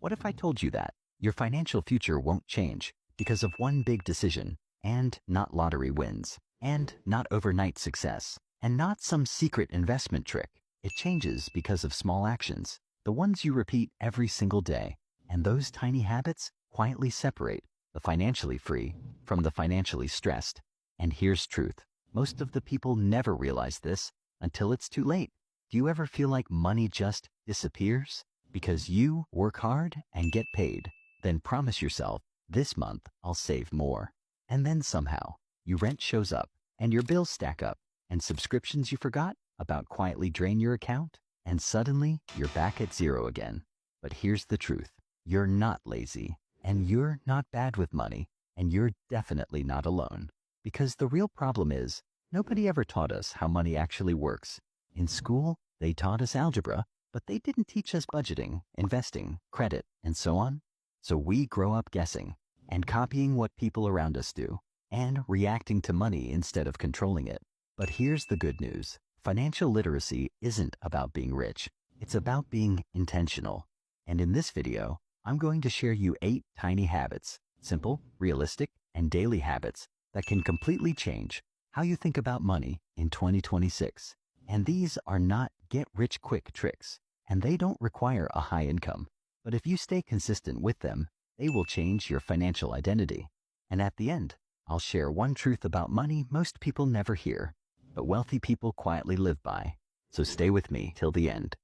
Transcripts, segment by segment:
What if I told you that your financial future won't change because of one big decision, and not lottery wins, and not overnight success, and not some secret investment trick? It changes because of small actions, the ones you repeat every single day. And those tiny habits quietly separate the financially free from the financially stressed. And here's truth. Most of the people never realize this until it's too late. Do you ever feel like money just disappears? Because you work hard and get paid, then promise yourself, this month I'll save more. And then somehow, your rent shows up, and your bills stack up, and subscriptions you forgot about quietly drain your account, and suddenly you're back at zero again. But here's the truth. You're not lazy, and you're not bad with money, and you're definitely not alone. Because the real problem is, nobody ever taught us how money actually works. In school, they taught us algebra, but they didn't teach us budgeting, investing, credit, and so on. So we grow up guessing and copying what people around us do and reacting to money instead of controlling it. But here's the good news. Financial literacy isn't about being rich. It's about being intentional. And in this video, I'm going to share you 8 tiny habits, simple, realistic, and daily habits that can completely change how you think about money in 2026. And these are not get-rich-quick tricks, and they don't require a high income. But if you stay consistent with them, they will change your financial identity. And at the end, I'll share one truth about money most people never hear, but wealthy people quietly live by. So stay with me till the end.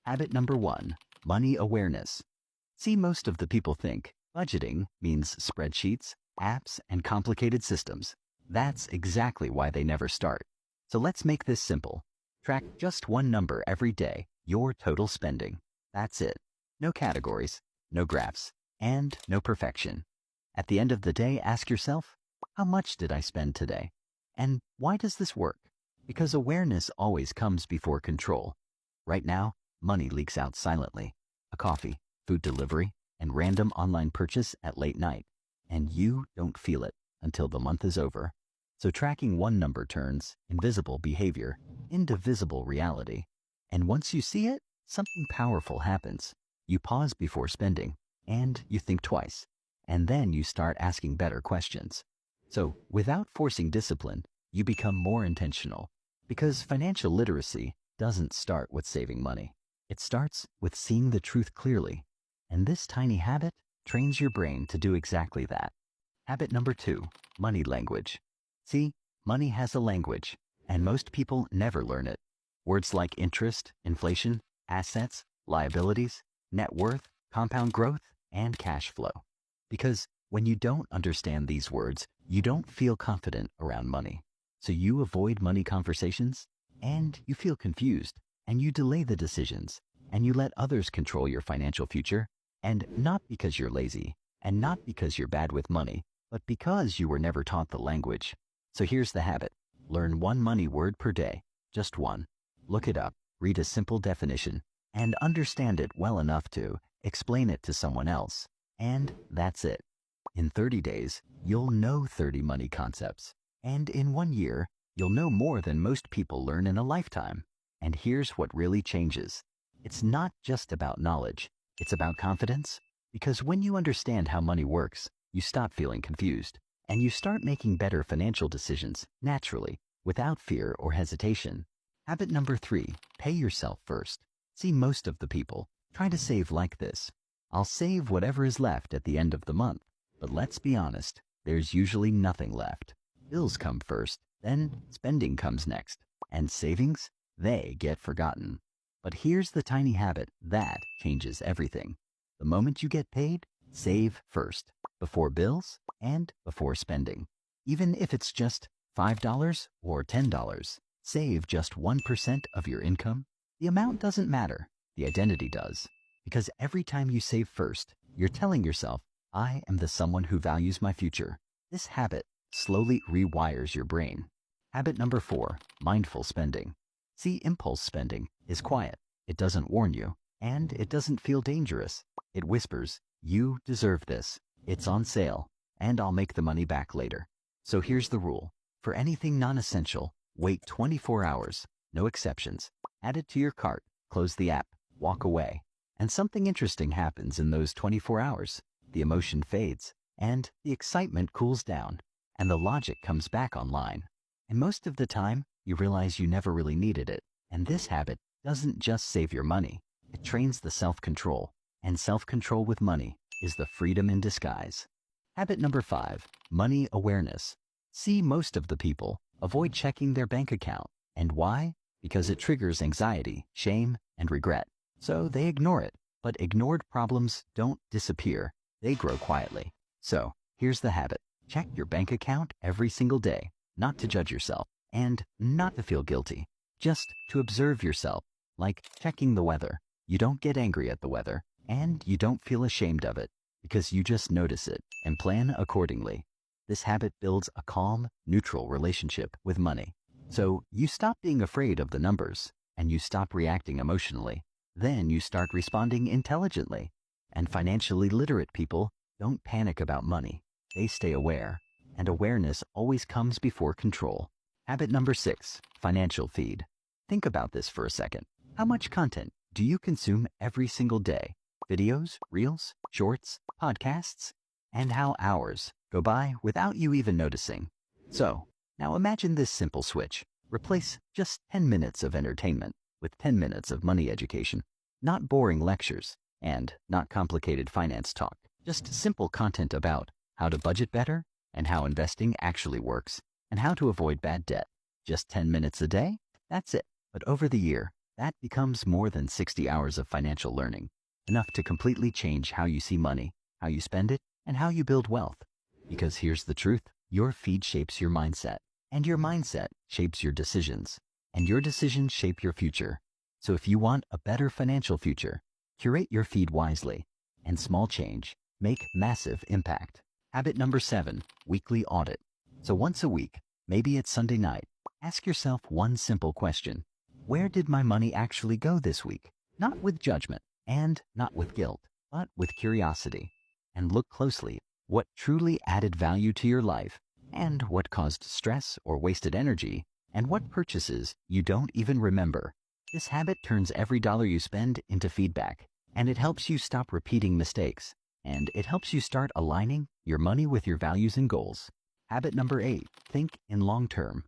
Habit number 1, money awareness. See, most of the people think budgeting means spreadsheets, apps, and complicated systems. That's exactly why they never start. So let's make this simple. Track just one number every day, your total spending. That's it. No categories, no graphs, and no perfection. At the end of the day, ask yourself, how much did I spend today? And why does this work? Because awareness always comes before control. Right now, money leaks out silently. A coffee, food delivery, and random online purchase at late night. And you don't feel it until the month is over. So tracking one number turns invisible behavior into visible reality. And once you see it, something powerful happens. You pause before spending, and you think twice. And then you start asking better questions. So without forcing discipline, you become more intentional. Because financial literacy doesn't start with saving money. It starts with seeing the truth clearly. And this tiny habit trains your brain to do exactly that. Habit number 2, money language. See, money has a language, and most people never learn it. Words like interest, inflation, assets, liabilities, net worth, compound growth, and cash flow. Because when you don't understand these words, you don't feel confident around money. So you avoid money conversations, and you feel confused, and you delay the decisions, and you let others control your financial future. And not because you're lazy, and not because you're bad with money, but because you were never taught the language. So here's the habit. Learn one money word per day, just one. Look it up, read a simple definition, and understand it well enough to explain it to someone else. And that's it. In 30 days, you'll know 30 money concepts. And in 1 year, you'll know more than most people learn in a lifetime. And here's what really changes. It's not just about knowledge. It's about confidence. Because when you understand how money works, you stop feeling confused. And you start making better financial decisions naturally, without fear or hesitation. Habit number 3, pay yourself first. See, most of the people try to save like this. I'll save whatever is left at the end of the month. But let's be honest, there's usually nothing left. Bills come first, then spending comes next. And savings, they get forgotten. But here's the tiny habit that changes everything. The moment you get paid, save first, before bills and before spending. Even if it's just $5 or $10, save just 1% of your income. The amount doesn't matter, the identity does. Because every time you save first, you're telling yourself, I am the someone who values my future. This habit slowly rewires your brain. Habit number 4, mindful spending. See, impulse spending is quiet. It doesn't warn you, and it doesn't feel dangerous. It whispers, you deserve this. It's on sale, and I'll make the money back later. So here's the rule. For anything non-essential, wait 24 hours, no exceptions. Add it to your cart, close the app, walk away. And something interesting happens in those 24 hours. The emotion fades, and the excitement cools down, and the logic comes back online. And most of the time, you realize you never really needed it. And this habit doesn't just save your money, it trains the self-control. And self-control with money is the freedom in disguise. Habit number 5, money awareness. See, most of the people avoid checking their bank account. And why? Because it triggers anxiety, shame, and regret. So they ignore it. But ignored problems don't disappear, they grow quietly. So here's the habit. Check your bank account every single day, not to judge yourself, and not to feel guilty, just to observe yourself, like checking the weather. You don't get angry at the weather, and you don't feel ashamed of it, because you just notice it and plan accordingly. This habit builds a calm, neutral relationship with money. So you stop being afraid of the numbers, and you stop reacting emotionally. Then you start responding intelligently. And financially literate people don't panic about money. They stay aware, and awareness always comes before control. Habit number 6, financial feed. Think about this for a second. How much content do you consume every single day? Videos, reels, shorts, podcasts? And how hours go by without you even noticing? So, now imagine this simple switch. Replace just 10 minutes of entertainment with 10 minutes of money education. Not boring lectures and not complicated finance talk. Just simple content about how to budget better and how investing actually works and how to avoid bad debt. Just 10 minutes a day? That's it. But over the year, that becomes more than 60 hours of financial learning. Enough to completely change how you see money, how you spend it, and how you build wealth. Because here's the truth. Your feed shapes your mindset. And your mindset shapes your decisions. And your decisions shape your future. So if you want a better financial future, curate your feed wisely. And small change make massive impact. Habit number 7, weekly audit. So once a week, maybe it's Sunday night, ask yourself one simple question. Where did my money actually go this week? Not with judgment and not with guilt, but with curiosity. And look closely what truly added value to your life and what caused stress or wasted energy and what purchases you don't even remember. This habit turns every dollar you spend into feedback, and it helps you stop repeating mistakes, and it helps you start aligning your money with your values and goals. Habit number 8, think in long term.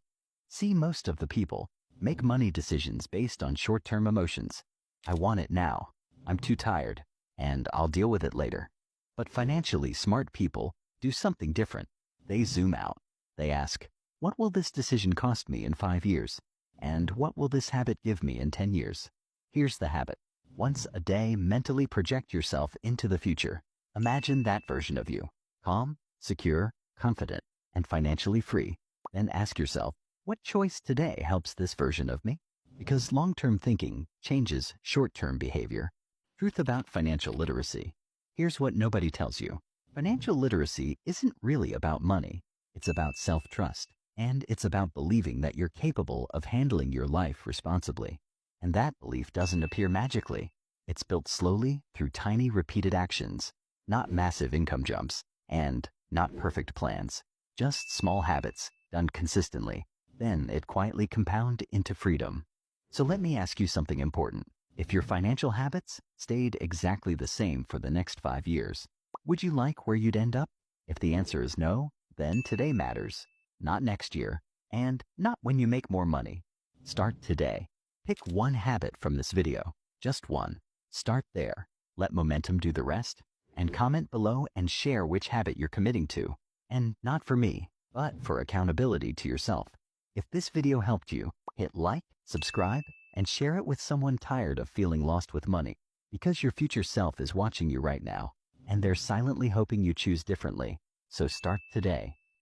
See, most of the people make money decisions based on short-term emotions. I want it now, I'm too tired, and I'll deal with it later. But financially smart people do something different. They zoom out. They ask, what will this decision cost me in 5 years? And what will this habit give me in 10 years? Here's the habit. Once a day, mentally project yourself into the future. Imagine that version of you, calm, secure, confident, and financially free. Then ask yourself, what choice today helps this version of me? Because long-term thinking changes short-term behavior. Truth about financial literacy. Here's what nobody tells you. Financial literacy isn't really about money. It's about self-trust. And it's about believing that you're capable of handling your life responsibly. And that belief doesn't appear magically. It's built slowly through tiny repeated actions, not massive income jumps, and not perfect plans. Just small habits done consistently. Then it quietly compounds into freedom. So let me ask you something important. If your financial habits stayed exactly the same for the next 5 years, would you like where you'd end up? If the answer is no, then today matters. Not next year, and not when you make more money. Start today. Pick one habit from this video, just one. Start there. Let momentum do the rest, and comment below and share which habit you're committing to. And not for me, but for accountability to yourself. If this video helped you, hit like, subscribe, and share it with someone tired of feeling lost with money, because your future self is watching you right now, and they're silently hoping you choose differently. So start today.